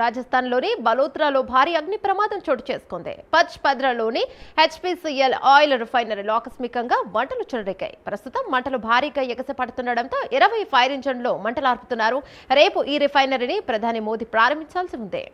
రాజస్థాన్లోని బలోత్రాలో భారీ అగ్ని ప్రమాదం చోటు చేసుకుంది. పచ్పద్రలోని హెచ్పీసీఎల్ ఆయిల్ రిఫైనరీలో ఆకస్మికంగా మంటలు చెలరేగాయి. ప్రస్తుతం మంటలు భారీగా ఎగసిపడుతుండటంతో 20 ఫైర్ ఇంజన్లు మంటలార్పుతున్నారు. రేపు ఈ రిఫైనరీని ప్రధాని మోదీ ప్రారంభించాల్సి ఉంది.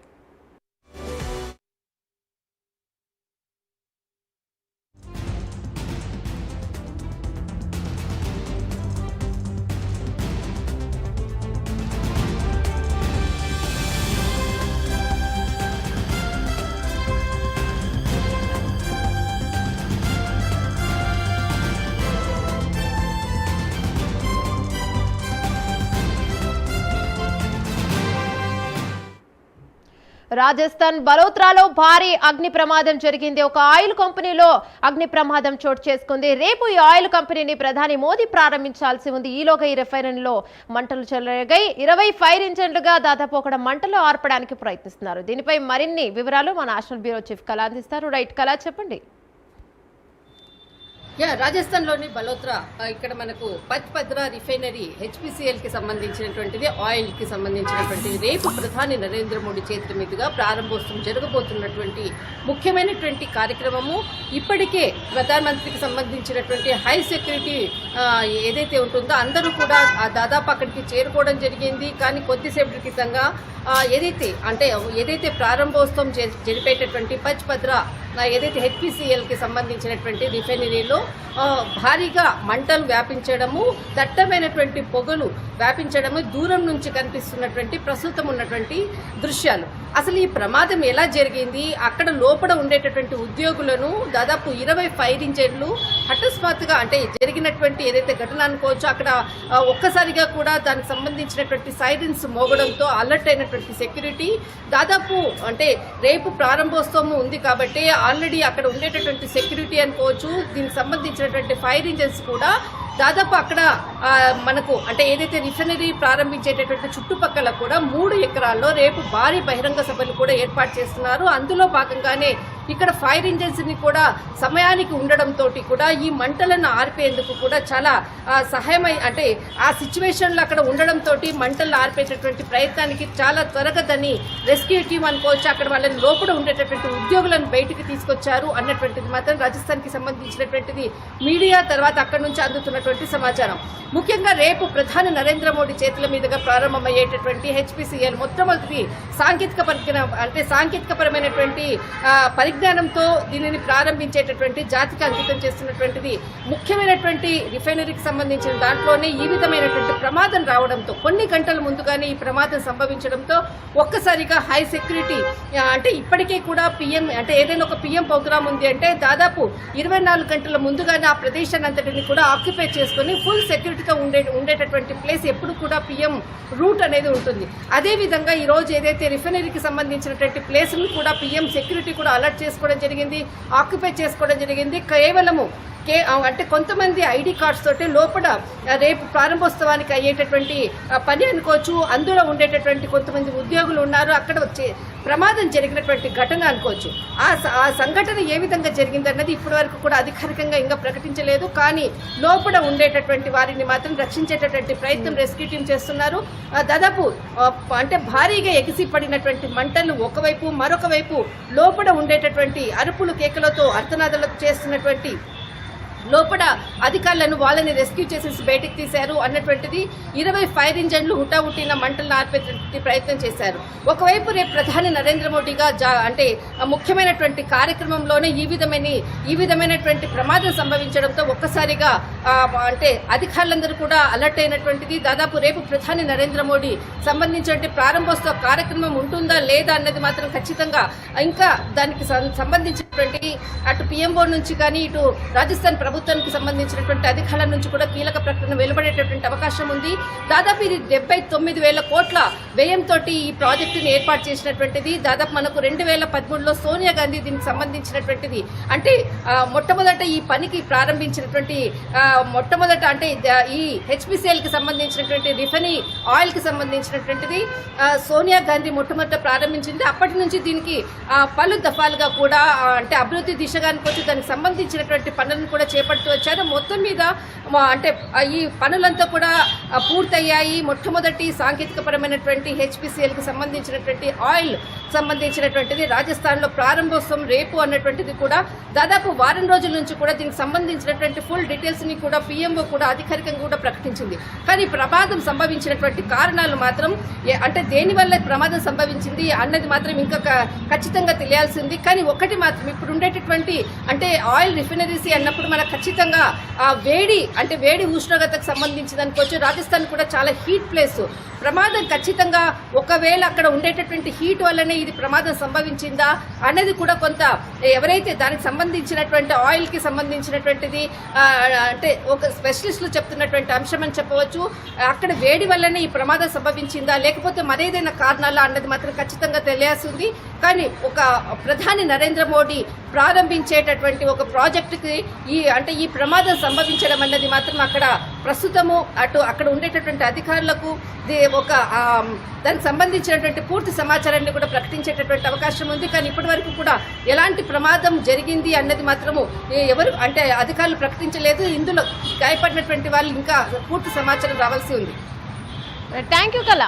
రాజస్థాన్ బలోత్రాలో భారీ అగ్ని ప్రమాదం జరిగింది. ఒక ఆయిల్ కంపెనీలో అగ్ని ప్రమాదం చోటు చేసుకుంది. రేపు ఈ ఆయిల్ కంపెనీని ప్రధాని మోదీ ప్రారంభించాల్సి ఉంది. ఈలోగా ఈ రిఫైనరీలో మంటలు చెలరేగాయి. 20 ఫైర్ ఇంజన్లుగా దాదాపు ఒక మంటలు ఆర్పడానికి ప్రయత్నిస్తున్నారు. దీనిపై మరిన్ని వివరాలు మా నేషనల్ బ్యూరో చీఫ్ కళ అందిస్తారు. రైట్ కళ, చెప్పండి. రాజస్థాన్లోని బలోత్రా ఇక్కడ మనకు పచ్పద్ర రిఫైనరీ హెచ్పీసీఎల్ కి సంబంధించినటువంటిది, ఆయిల్ కి సంబంధించినటువంటిది. రేపు ప్రధాని నరేంద్ర మోడీ చేతుల మీదుగా ప్రారంభోత్సవం జరగబోతున్నటువంటి ముఖ్యమైనటువంటి కార్యక్రమము. ఇప్పటికే ప్రధానమంత్రికి సంబంధించినటువంటి హై సెక్యూరిటీ ఏదైతే ఉంటుందో అందరూ కూడా దాదాపు అక్కడికి చేరుకోవడం జరిగింది. కానీ కొద్దిసేపటి క్రితంగా ఏదైతే ప్రారంభోత్సవం జరిపేటటువంటి పచ్పద్ర ఏదైతే హెచ్పీసీఎల్ కి సంబంధించినటువంటి రిఫైనరీలో భారీగా మంటలు వ్యాపించడము, దట్టమైనటువంటి పొగలు వ్యాపించడము దూరం నుంచి కనిపిస్తున్నటువంటి ప్రస్తుతం ఉన్నటువంటి దృశ్యాలు. అసలు ఈ ప్రమాదం ఎలా జరిగింది, అక్కడ లోపల ఉండేటటువంటి ఉద్యోగులను దాదాపు 20 ఫైర్ ఇంజన్లు హఠస్మాత్తుగా జరిగినటువంటి ఏదైతే ఘటన అనుకోవచ్చు, అక్కడ ఒక్కసారిగా కూడా దానికి సంబంధించినటువంటి సైరన్స్ మోగడంతో అలర్ట్ అయినటువంటి సెక్యూరిటీ దాదాపు రేపు ప్రారంభోత్సవం ఉంది కాబట్టి ఆల్రెడీ అక్కడ ఉండేటటువంటి సెక్యూరిటీ అనుకోవచ్చు, దీనికి సంబంధించినటువంటి ఫైర్ ఇంజన్స్ కూడా దాదాపు అక్కడ మనకు ఏదైతే రిఫైనరీ ప్రారంభించేటటువంటి చుట్టుపక్కల కూడా 3 ఎకరాల్లో రేపు భారీ బహిరంగ సభలు కూడా ఏర్పాటు చేస్తున్నారు. అందులో భాగంగానే ఇక్కడ ఫైర్ ఇంజన్స్ ని కూడా సమయానికి ఉండడంతో కూడా ఈ మంటలను ఆర్పేందుకు కూడా చాలా సహాయమై ఆ సిచ్యువేషన్లో అక్కడ ఉండడంతో మంటలను ఆర్పేటటువంటి ప్రయత్నానికి చాలా త్వరగా దాన్ని రెస్క్యూ టీమ్ అనుకోవచ్చు, అక్కడ వాళ్ళని లోపల ఉండేటటువంటి ఉద్యోగులను బయటికి తీసుకొచ్చారు అన్నటువంటిది మాత్రం రాజస్థాన్ కి సంబంధించినటువంటిది మీడియా తర్వాత అక్కడ నుంచి అందుతున్నటువంటి సమాచారం. ముఖ్యంగా రేపు ప్రధాని నరేంద్ర మోడీ చేతుల మీదుగా ప్రారంభమయ్యేటటువంటి హెచ్పీసీఎల్ మొట్టమొదటి సాంకేతికపరమైనటువంటి పరిజ్ఞానంతో దీనిని ప్రారంభించేటటువంటి జాతికి అంకితం చేస్తున్నటువంటిది ముఖ్యమైనటువంటి రిఫైనరీకి సంబంధించిన దాంట్లోనే ఈ విధమైనటువంటి ప్రమాదం రావడంతో కొన్ని గంటల ముందుగానే ఈ ప్రమాదం సంభవించడంతో ఒక్కసారిగా హై సెక్యూరిటీ ఇప్పటికే కూడా పిఎం ఏదైనా ఒక పిఎం ప్రోగ్రామ్ ఉంది దాదాపు 24 గంటల ముందుగానే ఆ ప్రదేశాన్ని అంతటిని కూడా ఆక్యుపై చేసుకుని ఫుల్ సెక్యూరిటీగా ఉండేటటువంటి ప్లేస్ ఎప్పుడు కూడా పిఎం రూట్ అనేది ఉంటుంది. అదేవిధంగా ఈ రోజు ఏదైతే రిఫైనరీకి సంబంధించినటువంటి ప్లేస్ను కూడా పిఎం సెక్యూరిటీ కూడా అలర్ట్ చేసుకోవడం జరిగింది, ఆక్యుపై చేసుకోవడం జరిగింది. కేవలము కొంతమంది ఐడి కార్డ్స్ తోటి లోపల రేపు ప్రారంభోత్సవానికి అయ్యేటటువంటి పని అనుకోవచ్చు, అందులో ఉండేటటువంటి కొంతమంది ఉద్యోగులు ఉన్నారు. అక్కడ వచ్చే ప్రమాదం జరిగినటువంటి ఘటన అనుకోవచ్చు. ఆ సంఘటన ఏ విధంగా జరిగిందన్నది ఇప్పటి వరకు కూడా అధికారికంగా ఇంకా ప్రకటించలేదు. కానీ లోపల ఉండేటటువంటి వారిని మాత్రం రక్షించేటటువంటి ప్రయత్నం రెస్క్యూ టీం చేస్తున్నారు. దాదాపు భారీగా ఎగిసి పడినటువంటి మంటలు ఒకవైపు, మరొక వైపు లోపల ఉండేటటువంటి అరుపులు కేకలతో అర్థనాదాలు చేస్తున్నటువంటి లోపల అధికారులను వాళ్ళని రెస్క్యూ చేసేసి బయటికి తీశారు అన్నటువంటిది. 20 ఫైర్ ఇంజన్లు హుటాహుటిన మంటలను ఆర్పేటువంటి ప్రయత్నం చేశారు. ఒకవైపు రేపు ప్రధాని నరేంద్ర మోడీగా ముఖ్యమైనటువంటి కార్యక్రమంలోనే ఈ విధమైనటువంటి ప్రమాదం సంభవించడంతో ఒక్కసారిగా అధికారులందరూ కూడా అలర్ట్ అయినటువంటిది. దాదాపు రేపు ప్రధాని నరేంద్ర మోడీ సంబంధించిన ప్రారంభోత్సవ కార్యక్రమం ఉంటుందా లేదా అన్నది మాత్రం ఖచ్చితంగా ఇంకా దానికి సంబంధించినటువంటి అటు పిఎంఓ నుంచి కానీ ఇటు రాజస్థాన్ ప్రభుత్వానికి సంబంధించినటువంటి అధికారుల నుంచి కూడా కీలక ప్రకటన వెలువడేటటువంటి అవకాశం ఉంది. దాదాపు ఇది 79,000 కోట్ల వ్యయంతో ఈ ప్రాజెక్టుని ఏర్పాటు చేసినటువంటిది. దాదాపు మనకు 2013లో సోనియా గాంధీ దీనికి సంబంధించినటువంటిది మొట్టమొదట ఈ పనికి ప్రారంభించినటువంటి ఈ హెచ్పీసీఎల్ కి సంబంధించినటువంటి రిఫైనరీ ఆయిల్ కి సంబంధించినటువంటిది సోనియా గాంధీ మొట్టమొదట ప్రారంభించింది. అప్పటి నుంచి దీనికి పలు దఫాలుగా కూడా అభివృద్ధి దిశగా అనుకోవచ్చు, దానికి సంబంధించినటువంటి పనులను కూడా చేపడుతూ వచ్చారు. మొత్తం మీద అంటే ఈ పనులంతా కూడా పూర్తయ్యాయి. మొట్టమొదటి సాంకేతికపరమైనటువంటి హెచ్పిసిఎల్కి సంబంధించినటువంటి ఆయిల్ సంబంధించినటువంటిది రాజస్థాన్లో ప్రారంభోత్సవం రేపు అన్నటువంటిది కూడా దాదాపు వారం రోజుల నుంచి కూడా దీనికి సంబంధించినటువంటి ఫుల్ డీటెయిల్స్ని కూడా పిఎంఓ కూడా అధికారికంగా కూడా ప్రకటించింది. కానీ ప్రమాదం సంభవించినటువంటి కారణాలు మాత్రం అంటే దేనివల్ల ప్రమాదం సంభవించింది అన్నది మాత్రం ఇంకా ఖచ్చితంగా తెలియాల్సింది. కానీ ఒకటి మాత్రం ఇప్పుడు ఉండేటటువంటి అంటే ఆయిల్ రిఫైనరీస్ అన్నప్పుడు మనకు ఖచ్చితంగా ఆ వేడి ఉష్ణోగ్రతకు సంబంధించింది అనుకోవచ్చు. రాజస్థాన్ కూడా చాలా హీట్ ప్లేస్. ప్రమాదం ఖచ్చితంగా ఒకవేళ అక్కడ ఉండేటటువంటి హీట్ వల్లనే ఇది ప్రమాదం సంభవించిందా అనేది కూడా కొంత ఎవరైతే దానికి సంబంధించినటువంటి ఆయిల్కి సంబంధించినటువంటిది అంటే ఒక స్పెషలిస్టులు చెప్తున్నటువంటి అంశం అని చెప్పవచ్చు. అక్కడ వేడి వల్లనే ఈ ప్రమాదం సంభవించిందా లేకపోతే మరేదైనా కారణాలా అన్నది మాత్రం ఖచ్చితంగా తెలియాల్సింది. కానీ ఒక ప్రధాని నరేంద్ర మోడీ ప్రారంభించేటటువంటి ఒక ప్రాజెక్టుకి ఈ ప్రమాదం సంభవించడం అన్నది మాత్రం అక్కడ ప్రస్తుతము అక్కడ ఉండేటటువంటి అధికారులకు దానికి సంబంధించినటువంటి పూర్తి సమాచారాన్ని కూడా ప్రకటించేటటువంటి అవకాశం ఉంది. కానీ ఇప్పటి వరకు కూడా ఎలాంటి ప్రమాదం జరిగింది అన్నది మాత్రము ఎవరు అంటే అధికారులు ప్రకటించలేదు. ఇందులో గాయపడినటువంటి వాళ్ళు ఇంకా పూర్తి సమాచారం రావాల్సి ఉంది. థ్యాంక్ యూ కళ.